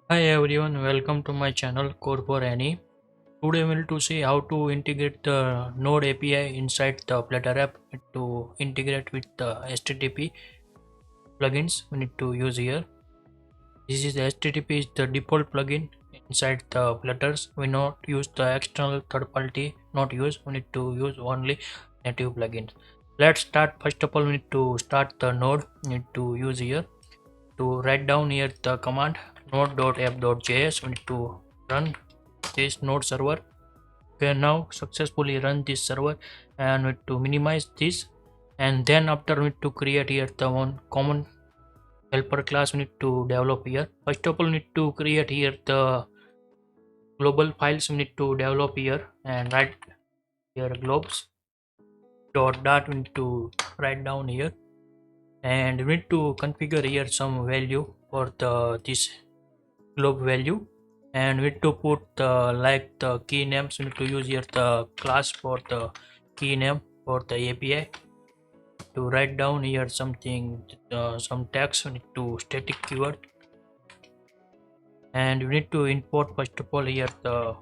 Hi everyone, welcome to my channel Code for Any. Today we will to see how to integrate the Node API inside the Flutter app to integrate with the HTTP plugins we need to use here. This is HTTP is the default plugin inside the Flutters. We not use the external third party, not use. We need to use only native plugins. Let's start. First of all, we need to start the node. We need to use here to write down here the command node.app.js. We need to run this node server. We have now successfully run this server and we need to minimize this, and then after we need to create here the one common helper class we need to develop here. First of all, we need to create here the global files we need to develop here and write here globes dot dot we need to write down here, and we need to configure here some value for the this globe value, and we need to put like the key names. We need to use here the class for the key name for the API to write down here something, some text. We need to static keyword, and we need to import first of all here the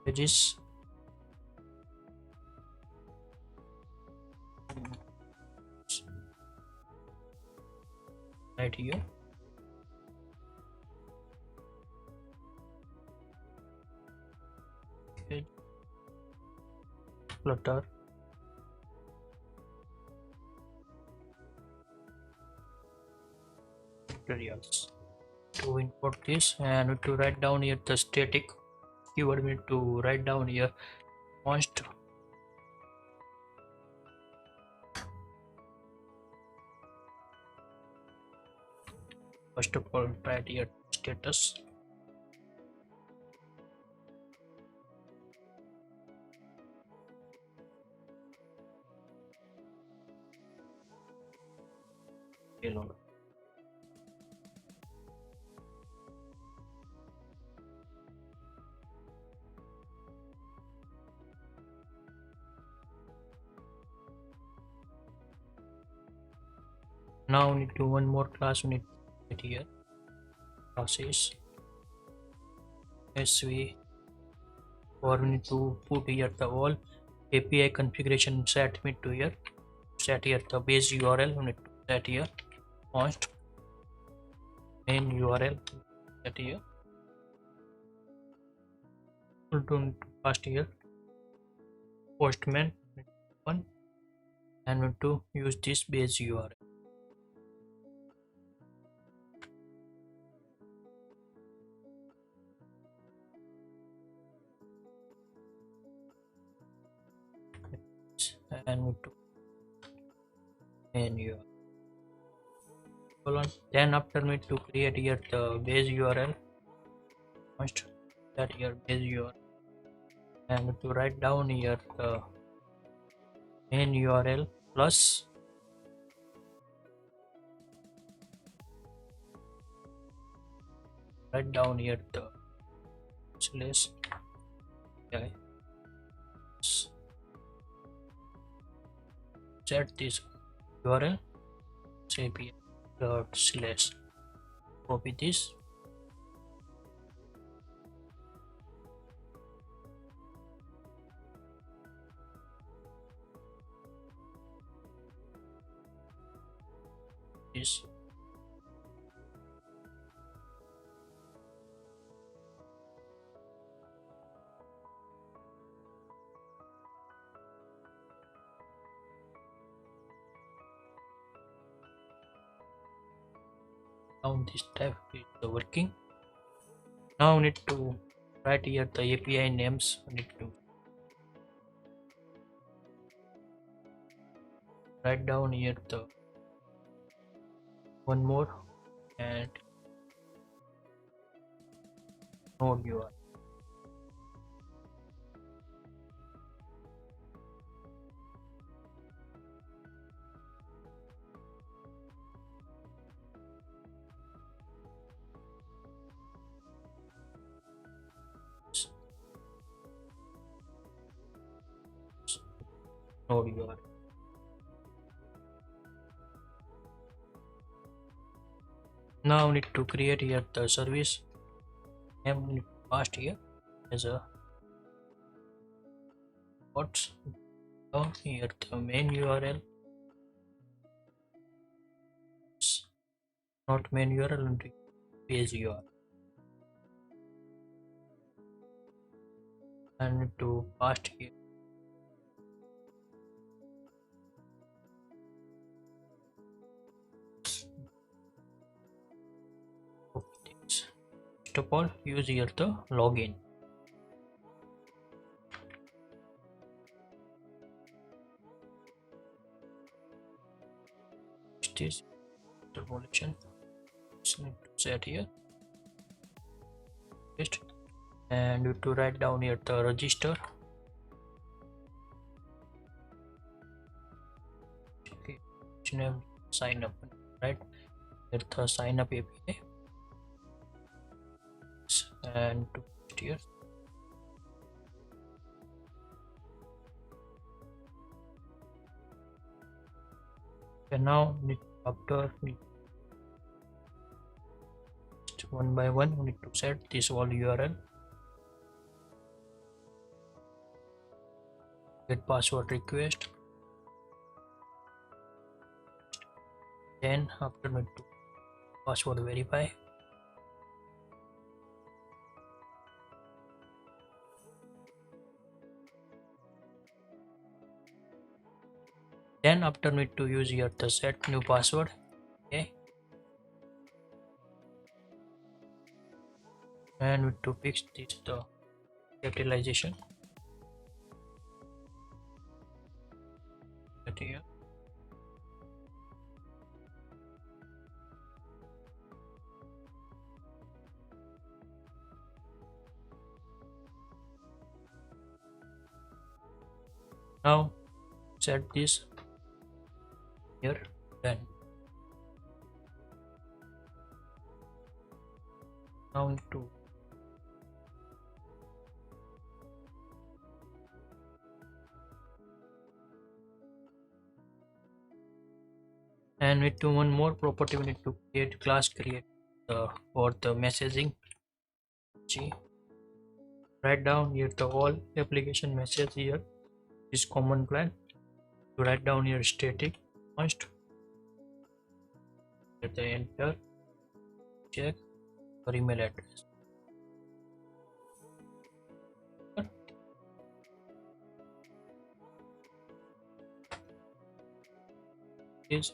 pages right here. Okay, Flutter tutorials to import this, and we need to write down here the static keyword. We need to write down here const. First of all, write here status payload. Now we need to one more class. We need to get here classes sv, or we need to put here the all API configuration set. We need to here set here the base URL. We need to set here const main URL. Set here to past here postman one, and we need to use this base URL. And we need to main URL colon. Then after we need to create here the base URL const that here base URL, and to write down here the main URL plus write down here the slash set this URL API dot slash, copy this, this down this type is working. Now we need to write here the API names. We need to write down here the one more and node URL. node URL. Now we need to create here the service name. We need to pass here as a what's down here the main URL. Not main URL and page URL. And need to pass here first of all use here the login. This revolution need to set here paste, and you to write down here the register. Okay, name sign up, right? Here the sign up API and to paste here. And now need after one by one we need to set this all URL, get password request, then after need to password verify, then after need to use here the set new password. Okay, and need to fix this the capitalization here. Now set this here, done. Now to and with to one more property we need to create class create for the messaging. See, write down here the all application message here is common plan. To write down here static first, hit the enter, check your email address. Is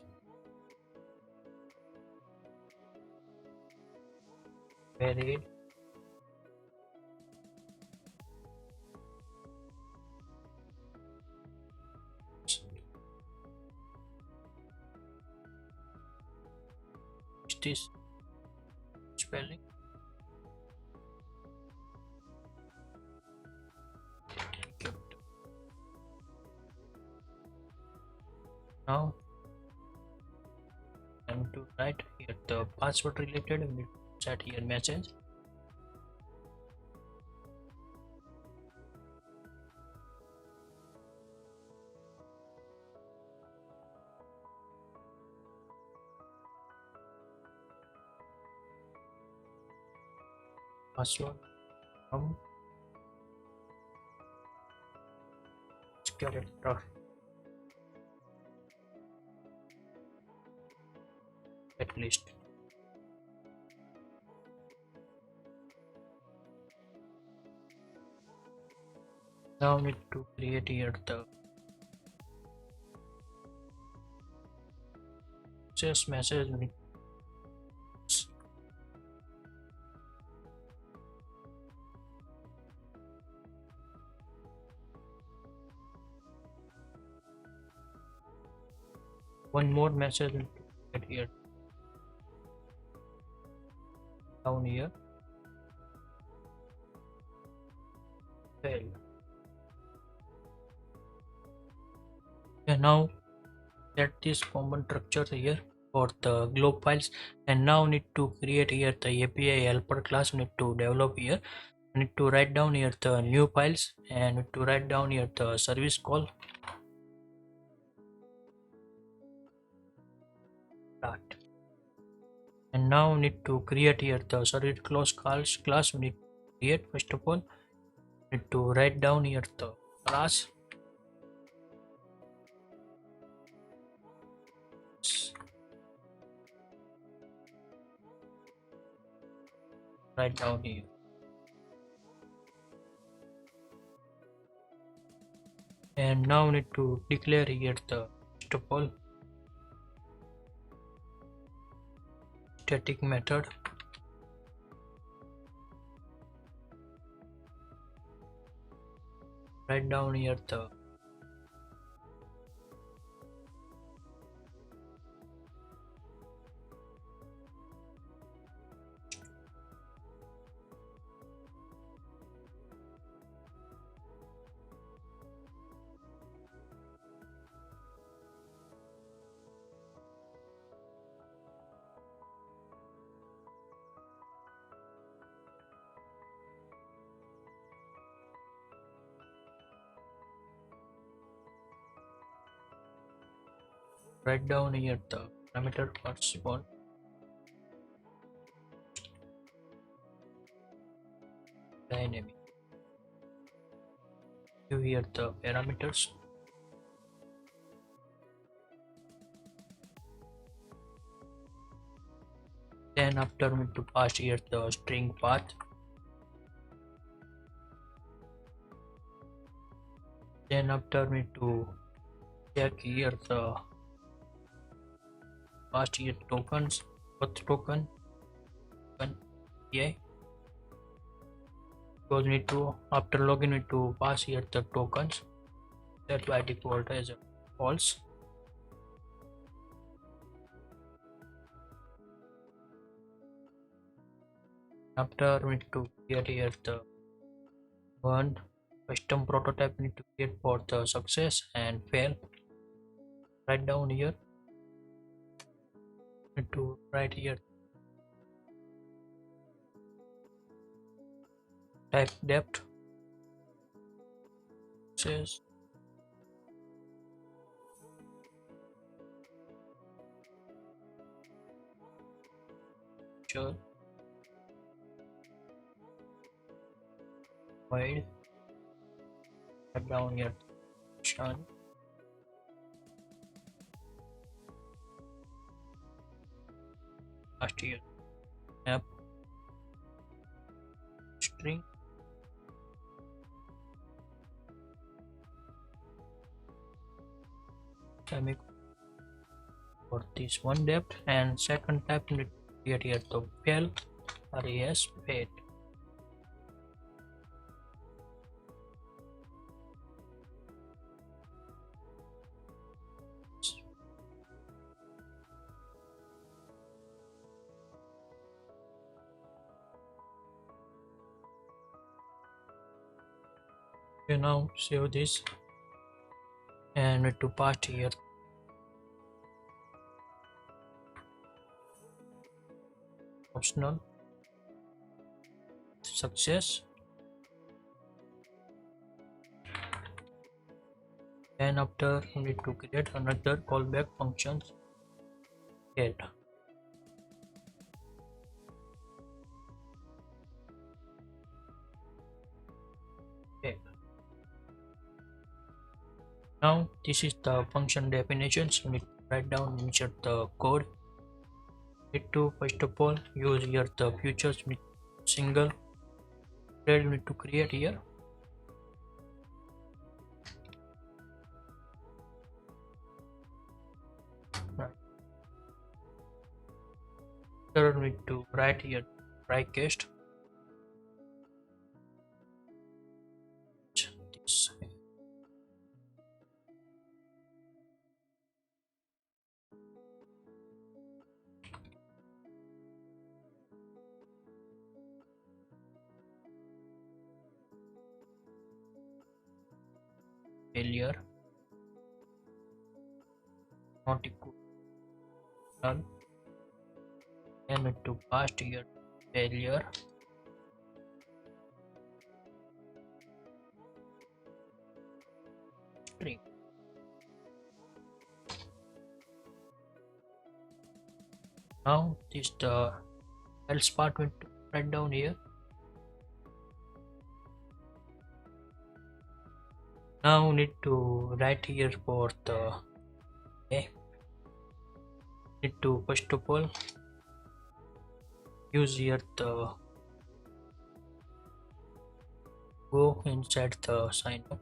varied this spelling now I'm to write here the password related and set here message. Password from character at least. Now need to create here the just message. One more message will get here down here fail. And now set this common structure here for the globe files, and now need to create here the API helper class. We need to develop here. We need to write down here the new files and need to write down here the service call start. And now we need to create here the service class. We need to create first of all. Need to write down here the class. Write down here. And now we need to declare here the first of all static method. Write down here the write down here the parameter correspond dynamic. Give here the parameters. Then after we need to pass here the string path. Then after we need to check here the pass here tokens, auth token, yeah. Because we need to after login we need to pass here the tokens. Set by default as false. After we need to create here the one custom prototype we need to create for the success and fail. Write down here. Need to write here type depth says sure while type down here Sean last year app string for this one depth, and second type need to create here the fail res fail. Okay, now save this and need to pass here optional success, and after we need to create another callback functions get. Okay. Now this is the function definitions. We need to write down insert the code. Need to first of all use here the futures with single thread we need to create here. Right. Third we need to write here try cast. This failure not equal null, and need to pass here failure string. Now this the else part will write down here. Now we need to write here for the need to first of all use here the go inside the sign up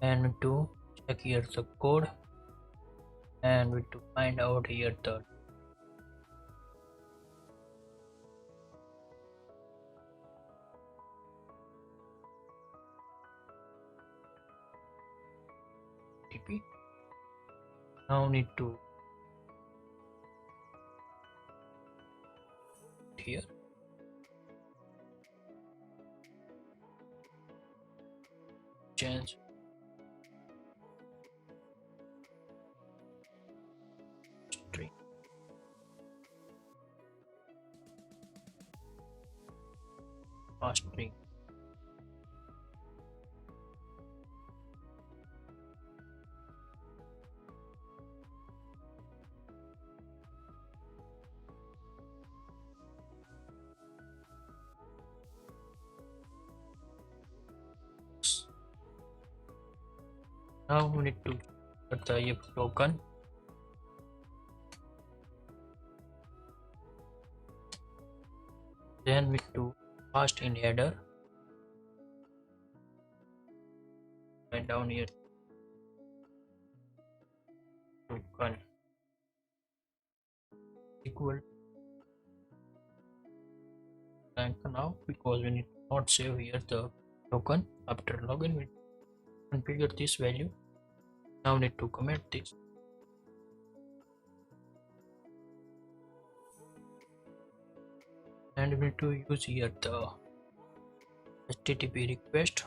and to check here the code and we to find out here the TP. Now need to here change string. Past string. Now we need to put the if token. Then we need to pass in header and down here token equal blank now because we need not save here the token. After login we configure this value. Now need to comment this and we need to use here the HTTP request.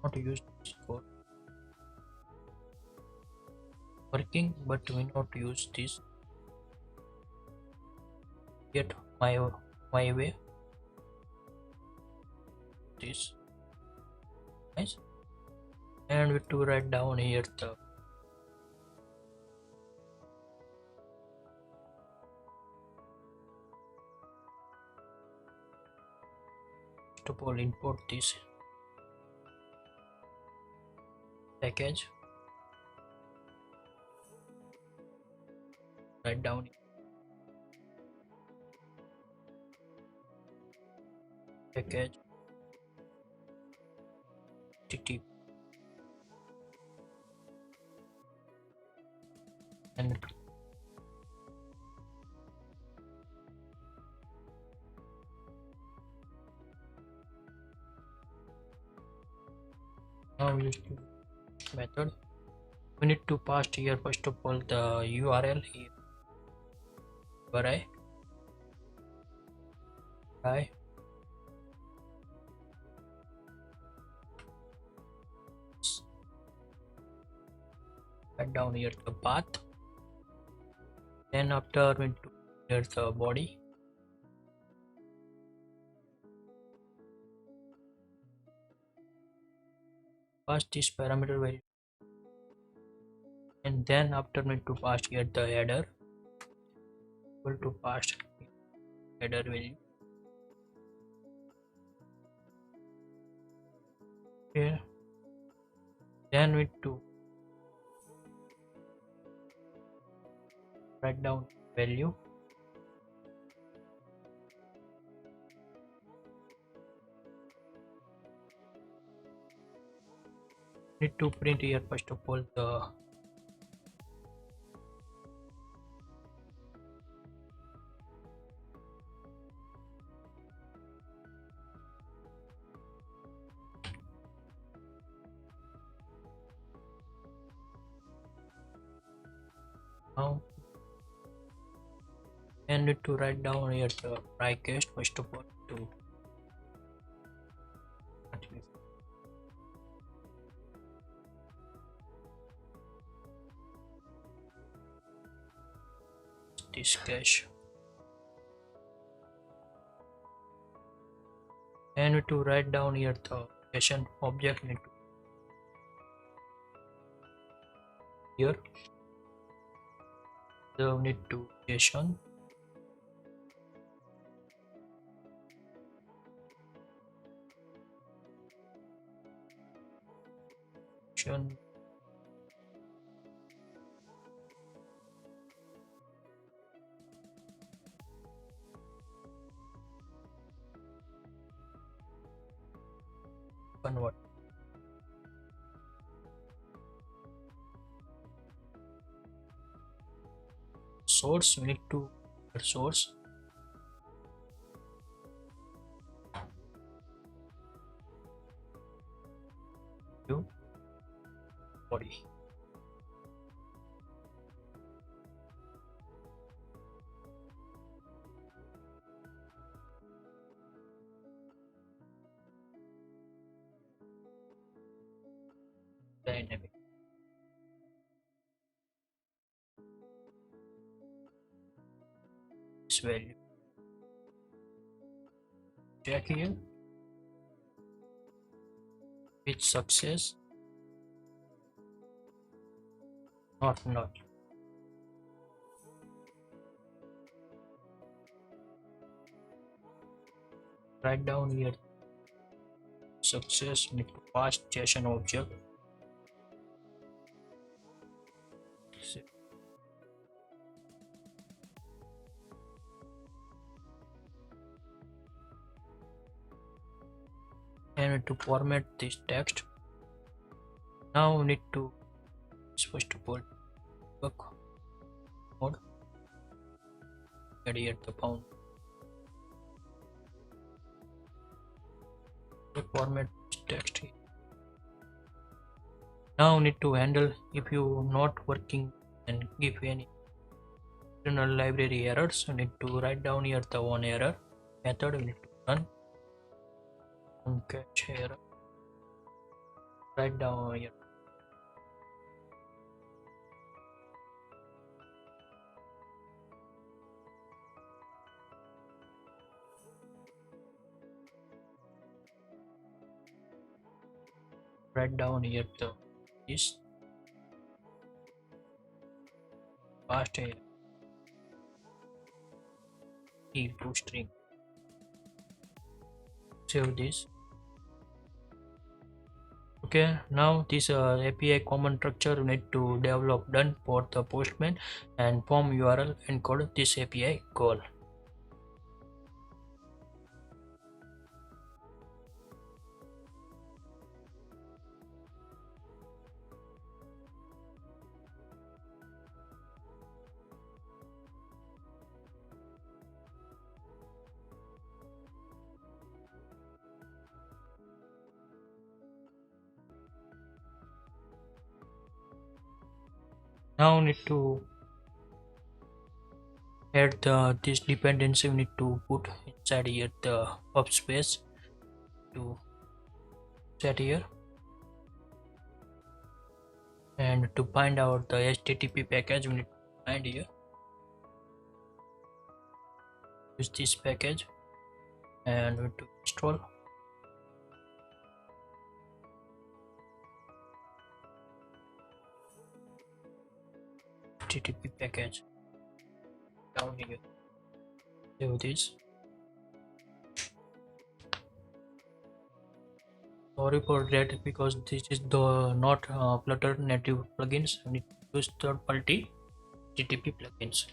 Not use this for working, but we not use this yet my way. This nice, and we to write down here the first of all import this package, write down package TTP and now use method. We need to pass here first of all the URL here where I write down here the path. Then after we need to here the body. Pass this parameter value and then after we need to pass here the header equal to pass header value here. Then we need to write down value need to print here first of all the now and need to write down here the try case first of all to this cache, and to write down here the JSON object need to here the need to JSON convert. Source, we need to source to body. Dynamic. This value. Check here. With success. Not. Write down here. Success need to pass JSON object. And to format this text. Now we need to first of all work mode. Add here the pound. Format text here. Now we need to handle if you not working and give any internal library errors. You need to write down here the one error method. We need to run catch error. Write down here. Write down here the this past error to string. Save this. Okay, now this API common structure we need to develop done for the Postman and form URL encode this API call. Now we need to add this dependency. We need to put inside here the hub space to set here, and to find out the HTTP package we need to find here. Use this package and we need to install. HTTP package down here. Save this. Sorry for that, because this is the not Flutter native plugins. We need to use third-party HTTP plugins.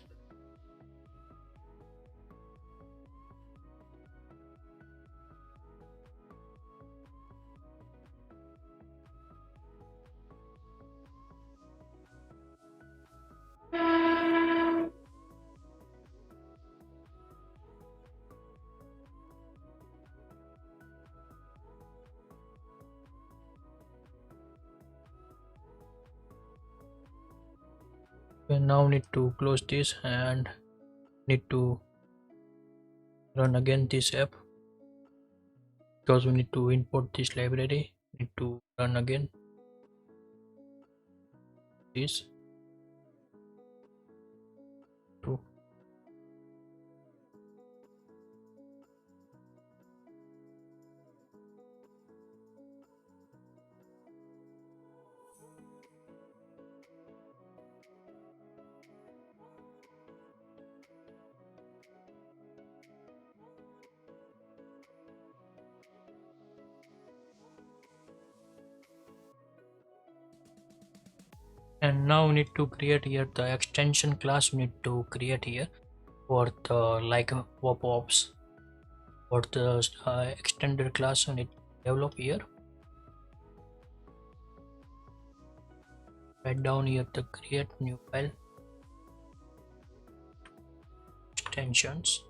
We now need to close this and need to run again this app, because we need to import this library. Need to run again this to And now we need to create here the extension class. We need to create here for the like pop-ups for the extended class. We need to develop here. Write down here the create new file extensions.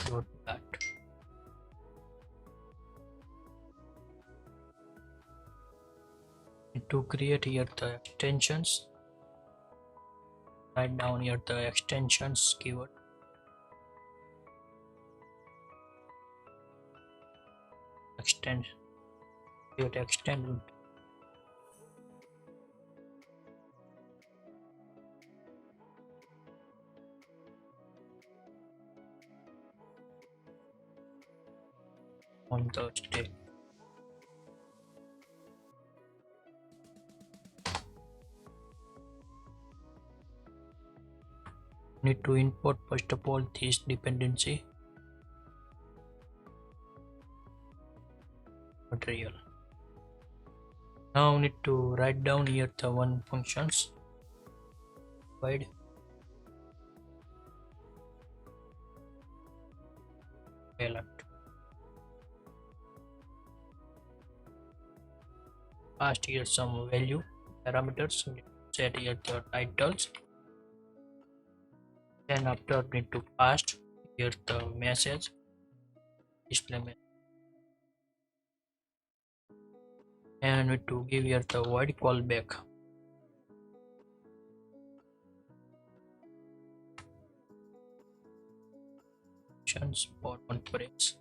Go to that. Need to create here the extensions. Write down here the extensions keyword. Extend. Create extend. On the state. Need to import first of all this dependency material. Now we need to write down here the one functions void alert. Pass here some value parameters. We need to set here the titles. Then after need to pass here the message display message. And need to give here the void callback. For conference.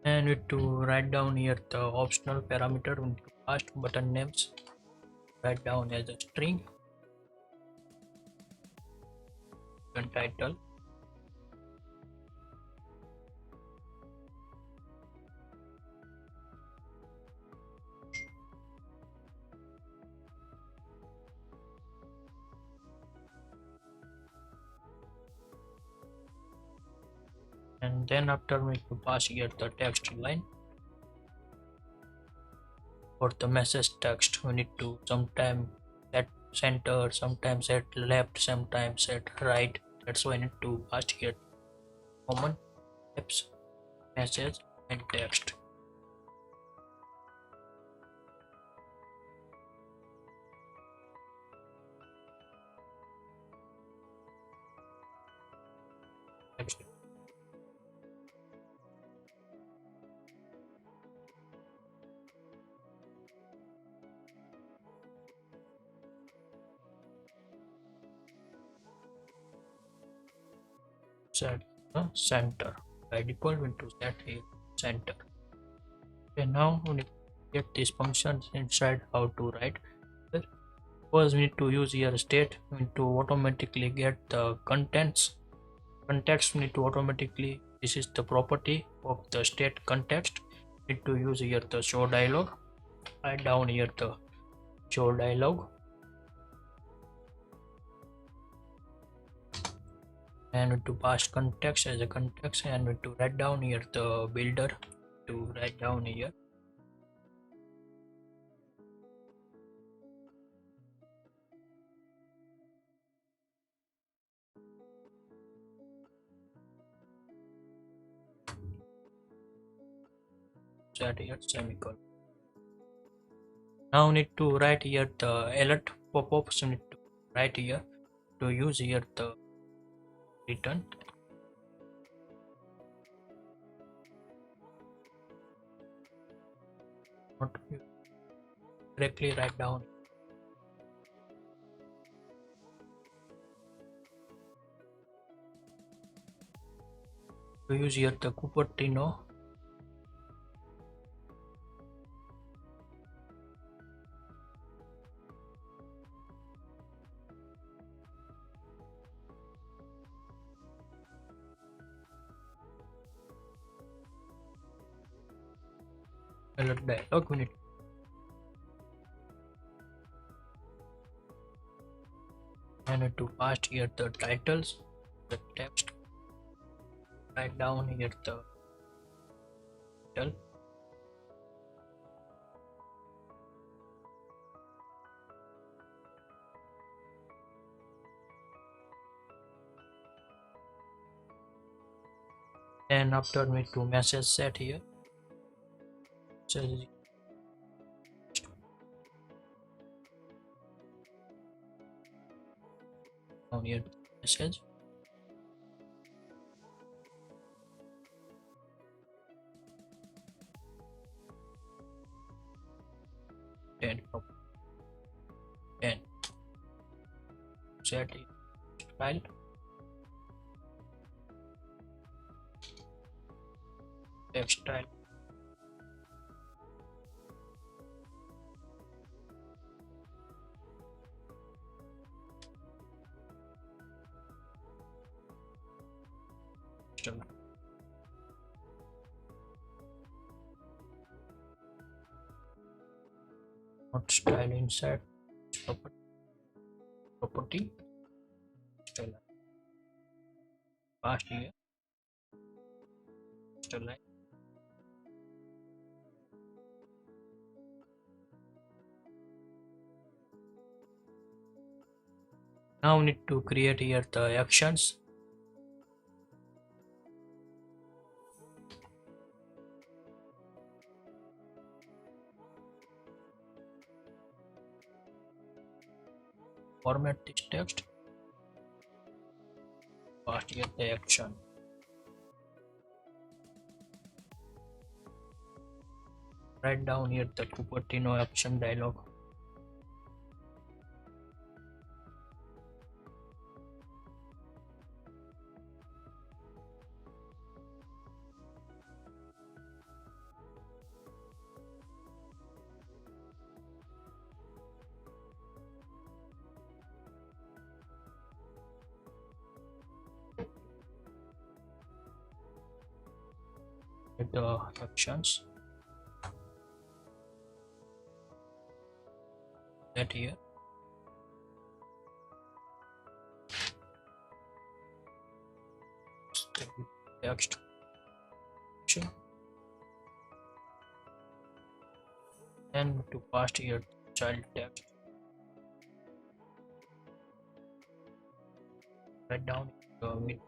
And need to write down here the optional parameter. We need to pass button names. Write down as a string and title. And then after we need to pass here the text line. For the message text we need to sometimes set center, sometimes set left, sometimes set right. That's why I need to pass here common apps message and text. Text. Set the center. By default we need to set here center. Okay, now we need to get these functions inside how to write. First we need to use here state. We need to automatically get the contents. Context we need to automatically, this is the property of the state context. We need to use here the show dialog. Write down here the show dialog. And to pass context as a context, and to write down here the builder to write down here. Set here semicolon. Now need to write here the alert pop-ups. Need to write here to use here the return. Not directly write down. To use here the Cupertino. Alert dialog we need and to pass here the titles, the text, write down here the title, and after me to message set here, so down here message, and set file, text style, not style inside property style, past here style line. Now we need to create here the actions. Format this text, pass here the action, write down here the Cupertino action dialog, with the actions, that here, text action, and to pass here child text, write down with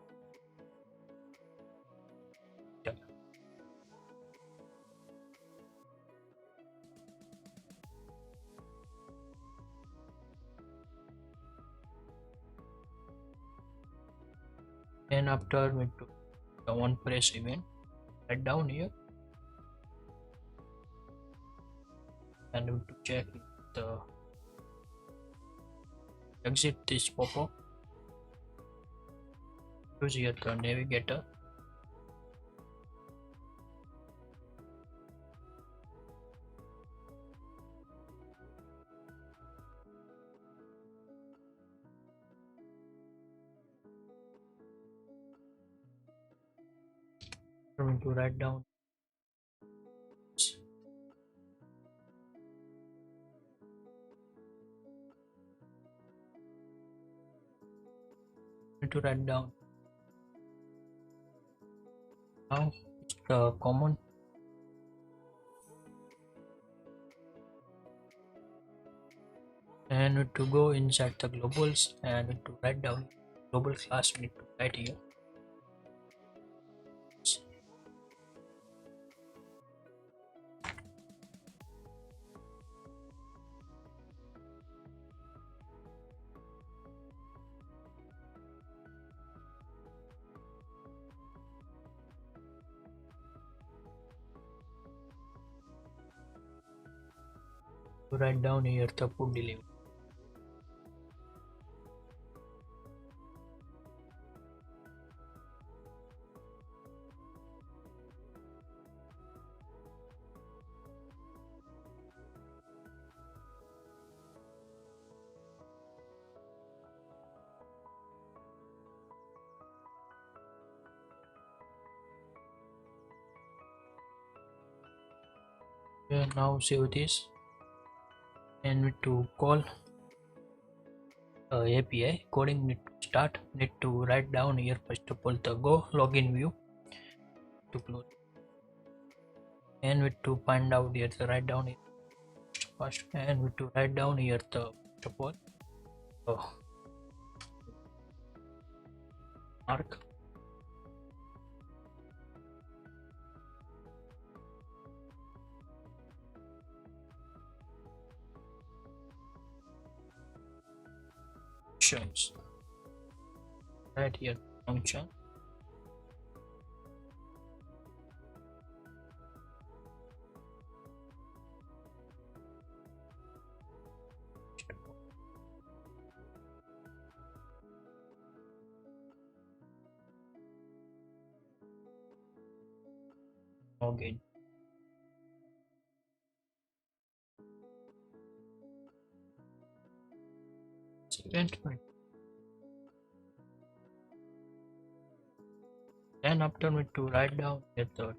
and after we do the one press event, write down here and we to check the exit this pop-up, use here the navigator, going to write down now it's the common, and to go inside the globals and to write down global class, we need to write here to write down here the food delivery. Okay, now save this and we to call API coding need to write down here first of all the go login view to close, and we to find out here the write down here first, and we to write down here the first of all mark functions right here function login. Second one. Then after we to write down the third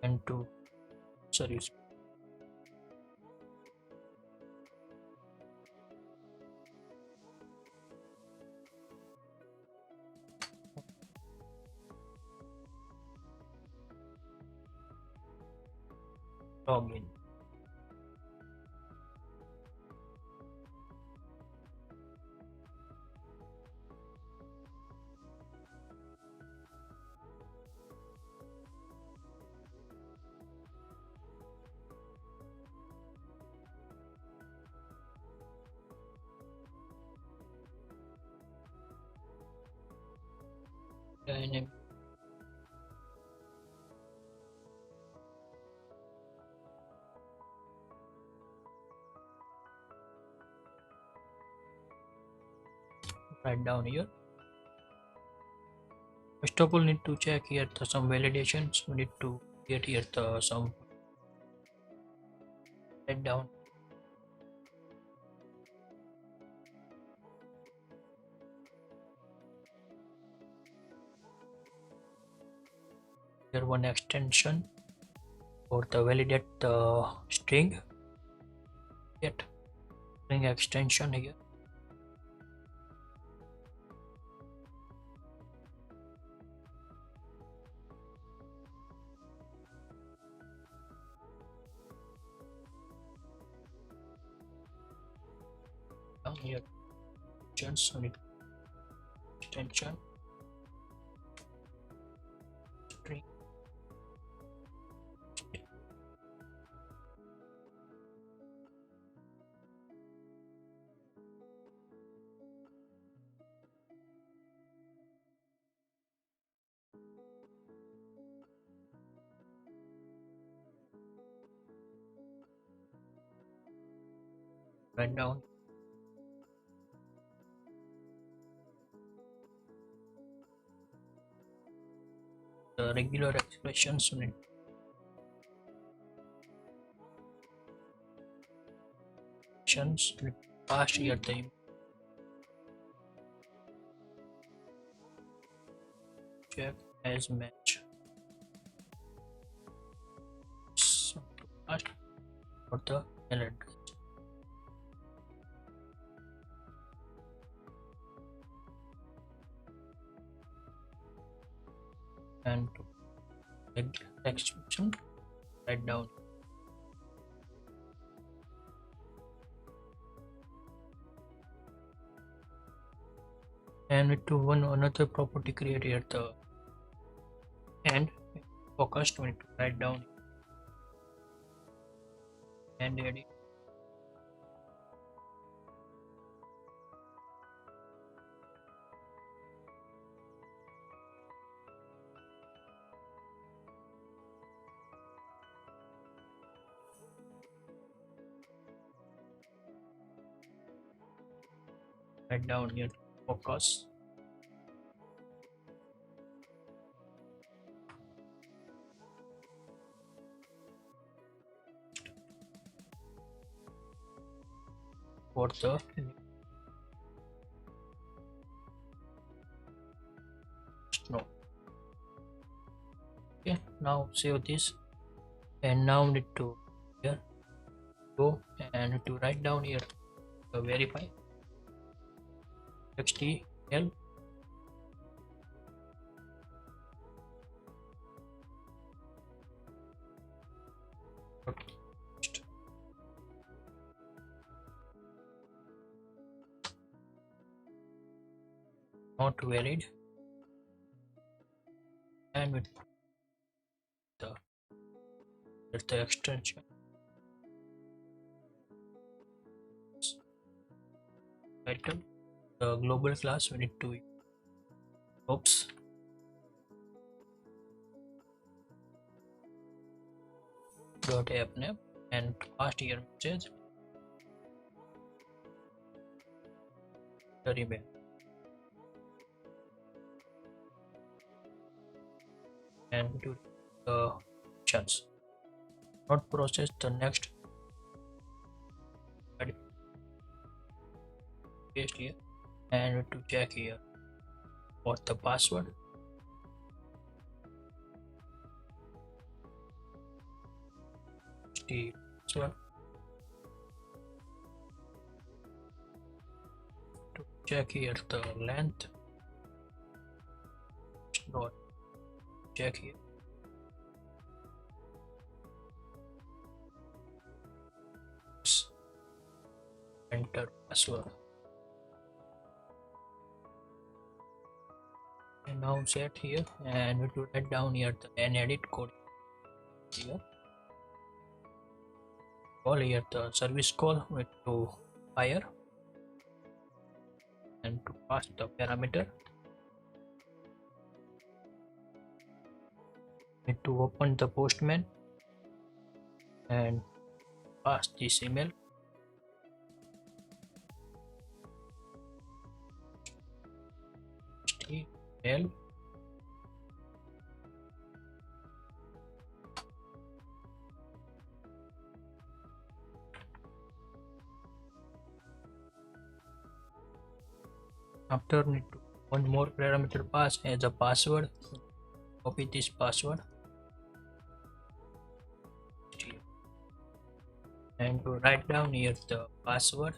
and to service login. Dynamic write down here. First of all need to check here the some validations. We need to get here the some write down here one extension for the validate the string, get string extension here. Down here extension extension string write down the regular expressions unit pass here the check as match so pass for the email address. And to text function write down and with to one another property create here the and focused we need to write down and edit write down here focus for the no Okay, now save this, and now need to here go and to write down here verify htl. Not valid, and with the extension title, the global class we need to oops dot app name, and past here message the email, and do the options not process the next paste here, and to check here for the password the password to check here the length dot check here enter password, and now set here, and we will write down here and edit code here, call here the service call with to fire, and to pass the parameter need to open the postman and pass this email htl. After need to one more parameter pass as a password, copy this password and to write down here the password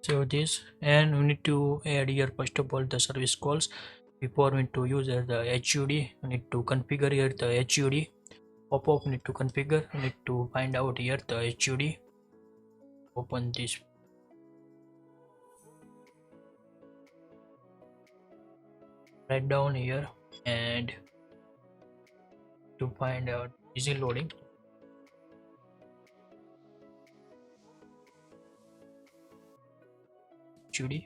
save this, and we need to add here first of all the service calls. Before we need to use the HUD, we need to configure here the HUD pop-up, need to configure, we need to find out here the HUD, open this, write down here, and to find out easy loading HUD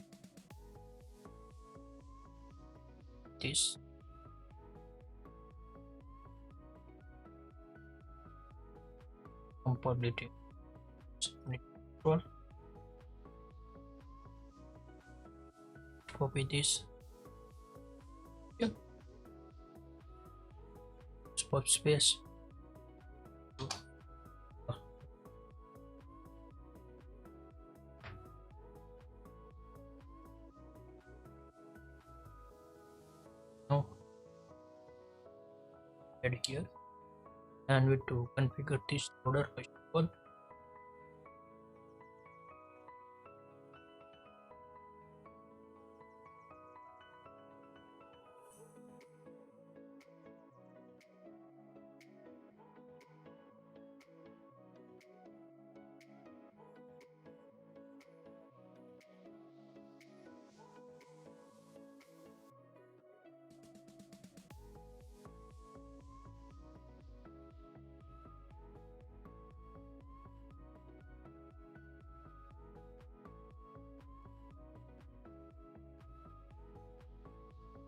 this, compatibility control, copy this, yep, spot space, now add here, and we to configure this loader first of all.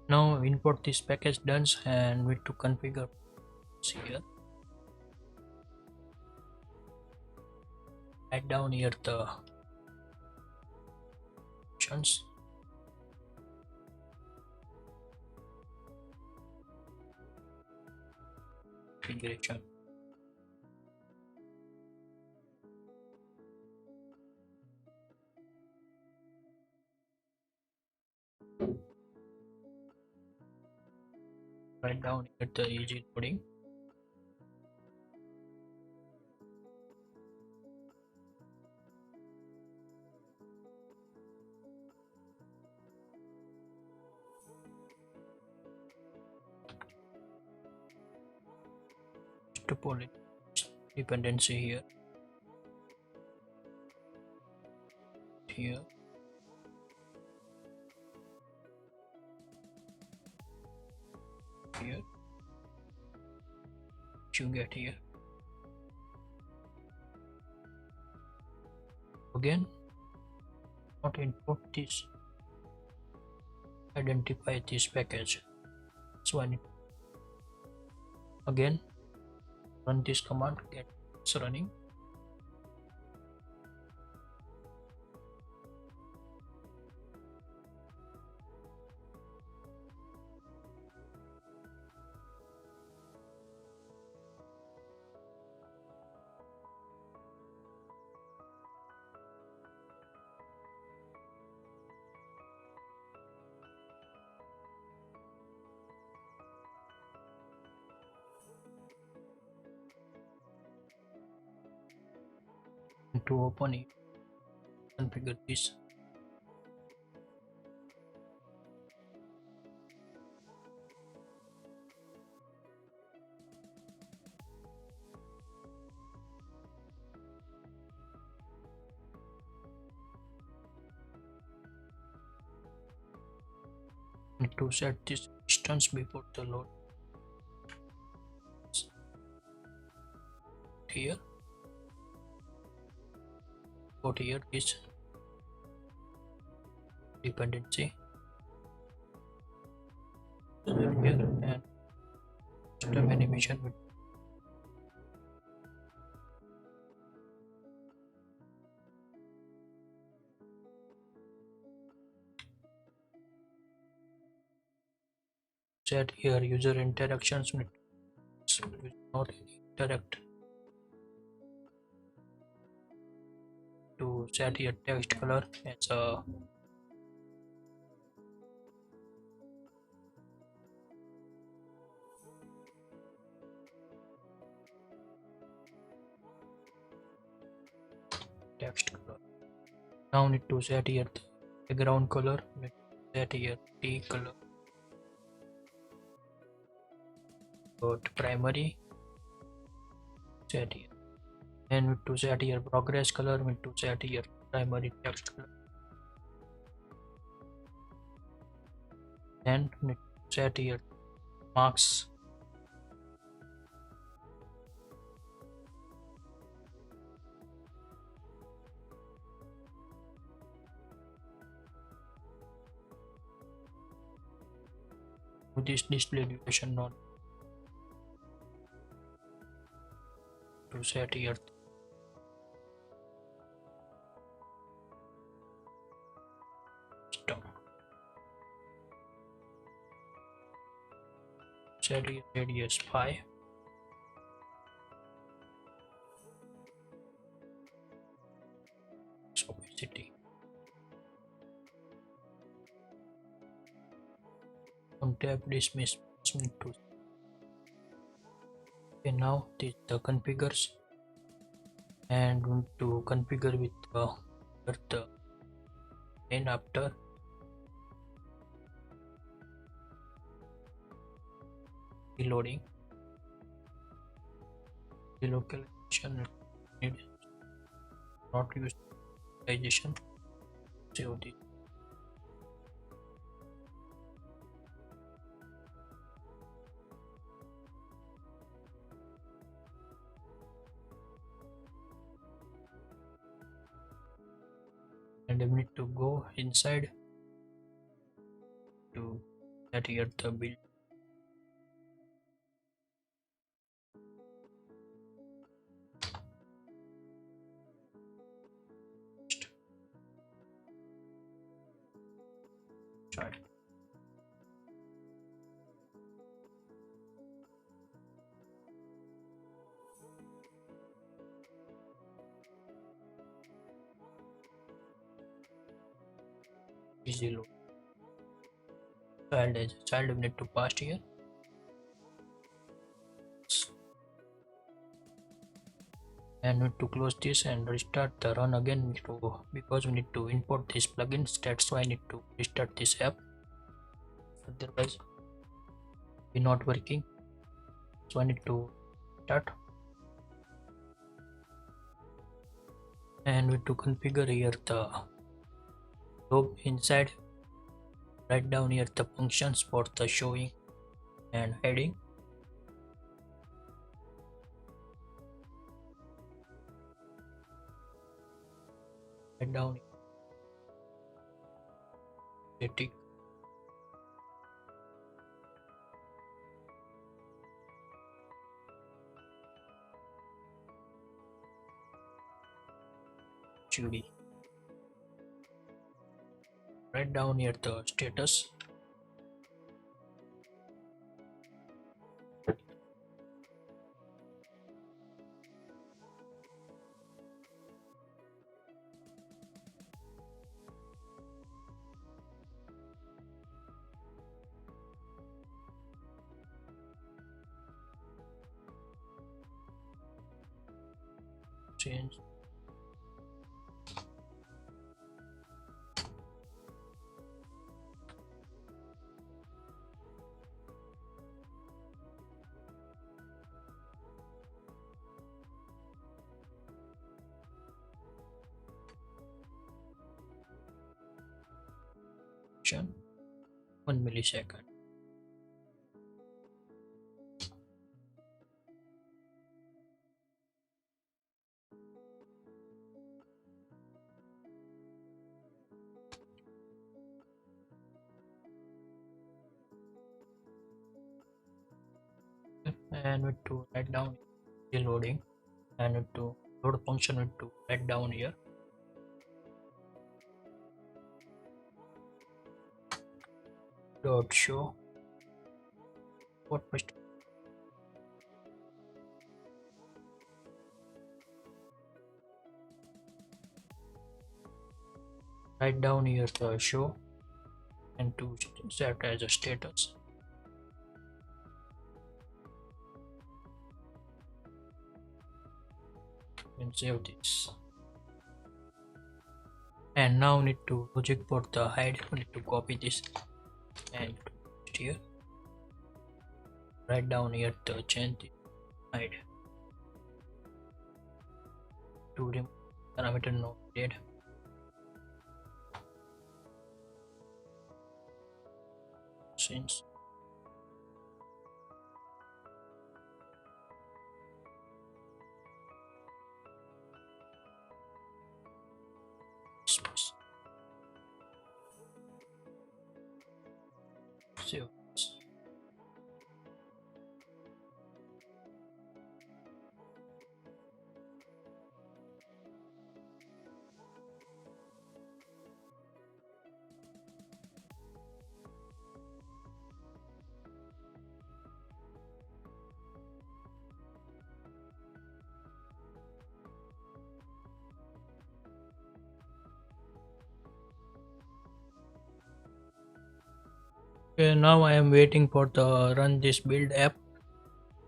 Now import this package done, and we to configure here, write down here the options, configuration write down here the easy loading. To pull it dependency here, here, here, you get here. Again, not input this, identify this package. So I need again run this command, get it's running. And to open it, configure this. Need to set this distance before the load. Here, put here this dependency here and system animation with set here user interactions with not interact. To set here text color as a text color. Now need to set here the background color, set here T color. Go to primary, set here, and need to set here progress color, need to set here primary text color, and need to set here marks. With this display duration node to set here stop, set here radius 5, opacity on tab dismiss to. Okay, now this the configures and want to configure with the main after reloading delocalization need not use localization. Save this. And I need to go inside to set here the build. Start. Easy load. Child as child we need to pass here and we need to close this and restart the run again because we need to import these plugins. That's why I need to restart this app, otherwise it's not working. So I need to start and we need to configure here the loop inside. Write down here the functions for the showing and hiding. Write down static HUD. Write down here the status. Change. Action 1 millisecond. And we need to write down the loading and we need to load function. We need to write down here dot show what first. Write down here the show and to set as a status. And save this. And now need to logic for the hide. We need to copy this and paste here. Write down here the change the hide to remove parameter not needed. Since space. Save this. Okay, now I am waiting for the run this build app,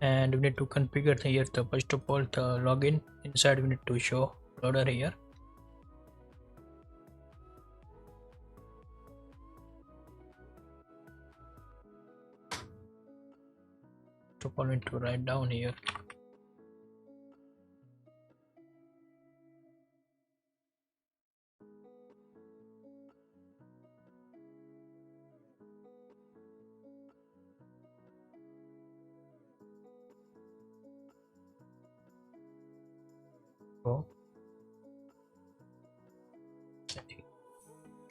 and we need to configure here the first of all the login. Inside we need to show loader here. First of all we need to write down here go.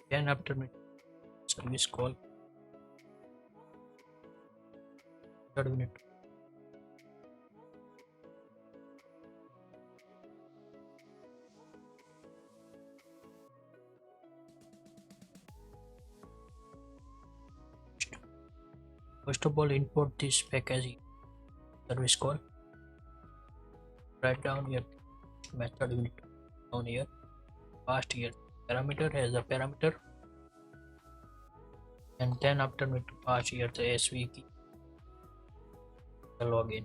Then after we service call, third we need to first of all import this package service call. Write down here method we need to down here, pass here parameter as a parameter, and then after we need to pass here the SV key, the login.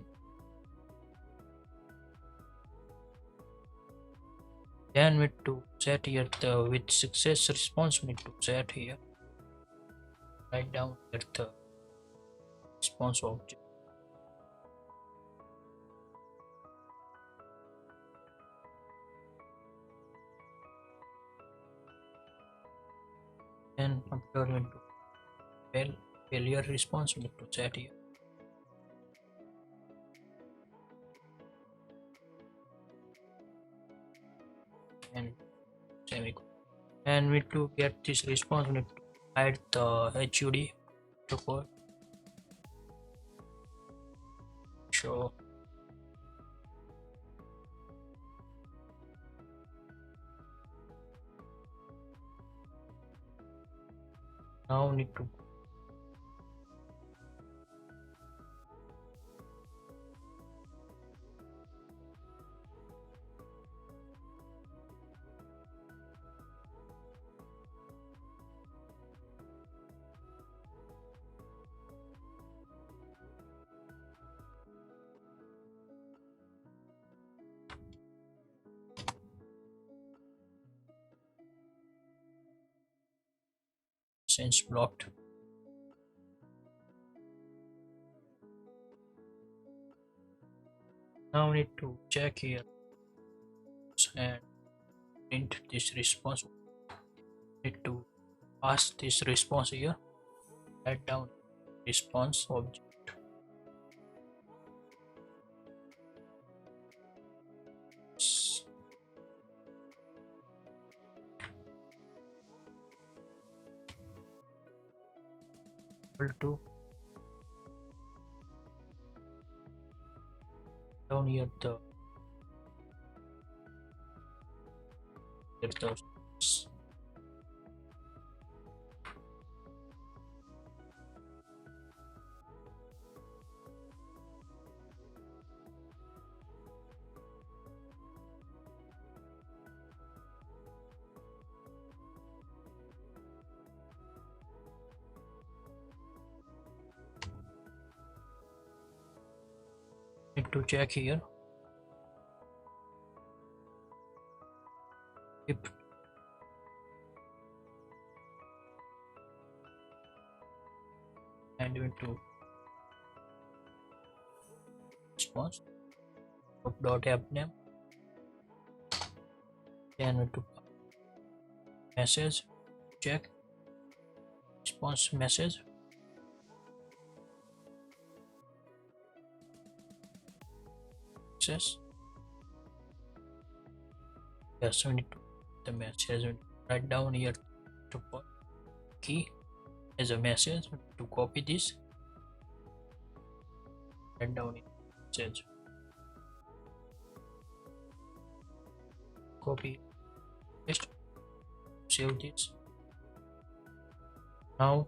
Then we need to set here the with success response we need to set here. Write down here the response object. Then after we need to failure response we need to set here. And semicolon. And we need to get this response we need to add the HUD to show. Now we need to sense blocked. Now we need to check here and print this response. Need to pass this response here. Write down response object. Equal to down here the need to check here if and we need to response of dot app name. Then we need to message check response message. Yes, we need to the message. Write down here to put key as a message to copy this. Write down here message. Copy. Paste. Save this. Now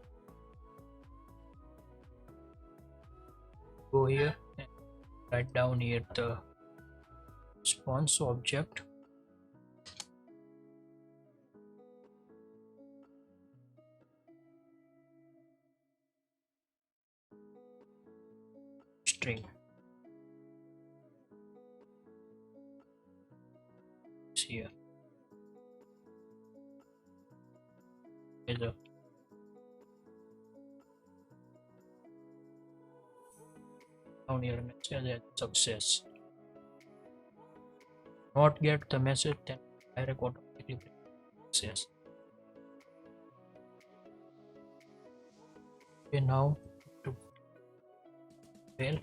go here and write down here the response object. String. It's here. Is a down here message as success. Not get the message, then direct automatically success. Okay, now to fail.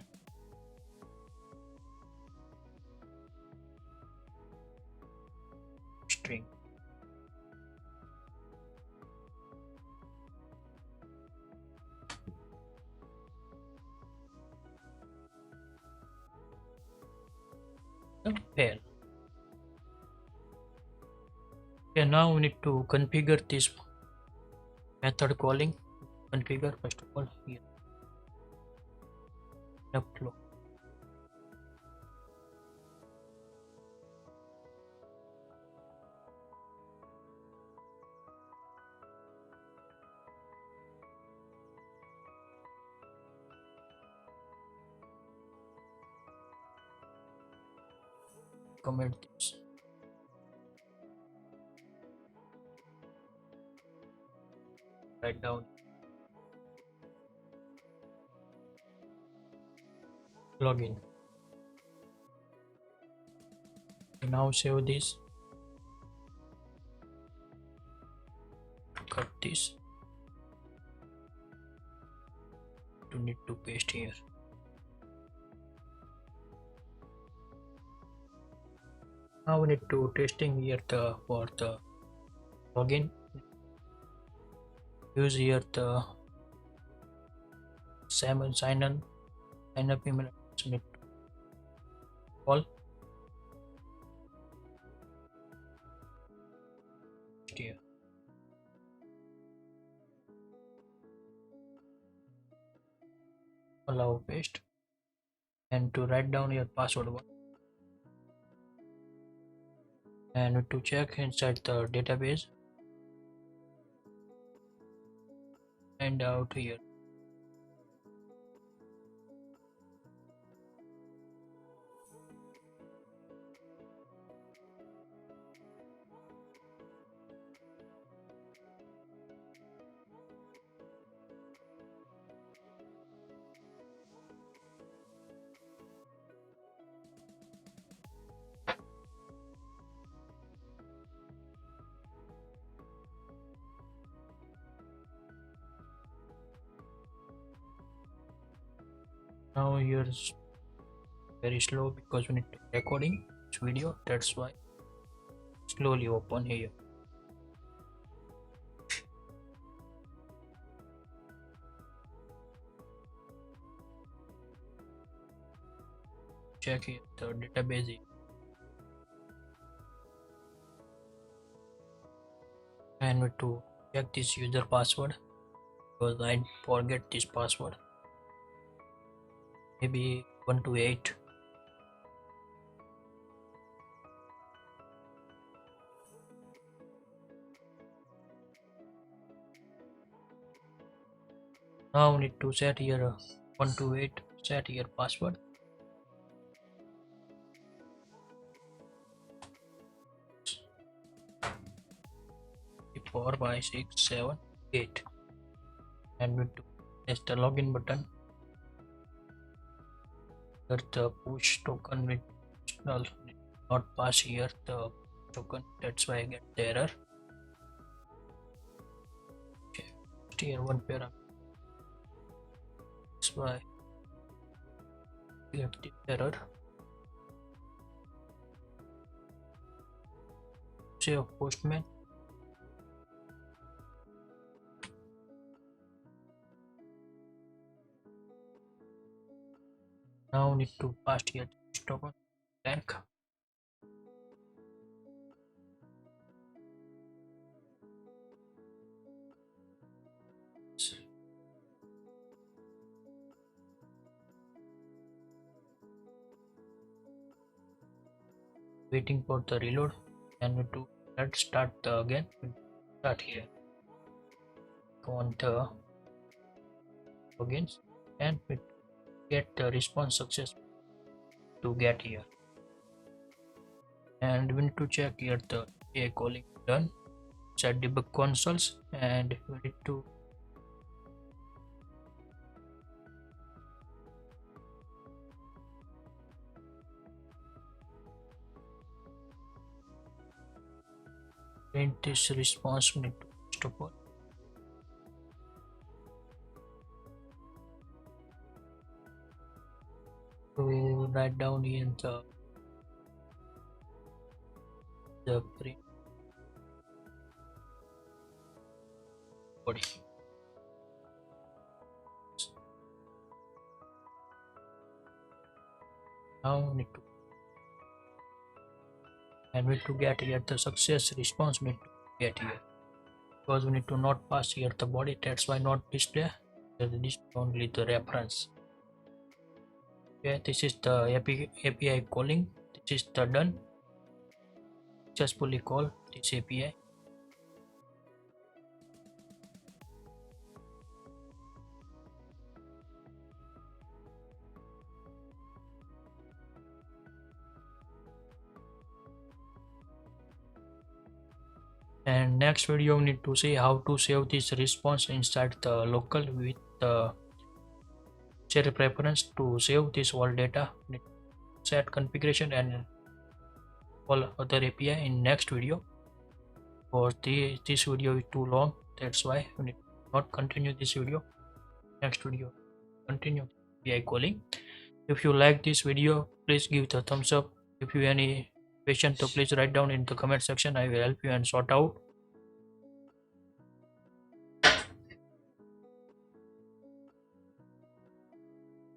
String. Fail. Okay, now we need to configure this method calling. Configure first of all here. Upload. Comment this. write down login. Now save this, cut this, to need to paste here. Now we need to testing here for the login. Use here the sign up email address need to call here. Allow paste, and to write down your password one, and to check inside the database and out here. Now here's very slow because we need to recording this video, that's why slowly open here. Check here the database, and we to check this user password because I forget this password, maybe 128. Now we need to set here 128, set here password. 4 5 6 7 8, and we to press the login button. Here the push token with null not pass here the token, that's why I get the error. Okay, here one parameter, that's why I get the error. Save postman. Now need to pass here the token blank. Waiting for the reload, and we to let's start again. Start here. Go on the logins, and we get the response success to get here, and we need to check here the API calling done. Set debug consoles, and we need to print this response. We need to stop all. To write down here the print body. Now we need to, and we need to get here the success response. We need to get here because we need to not pass here the body, that's why not display. This only the reference. Okay, this is the API calling. This is the done. Successfully call this API. And next video we need to see how to save this response inside the local with the share preference to save this all data, set configuration and all other API in next video. For this video is too long, that's why we need not continue this video. Next video continue API calling. If you like this video, please give the thumbs up. If you any question, so please write down in the comment section. I will help you and sort out.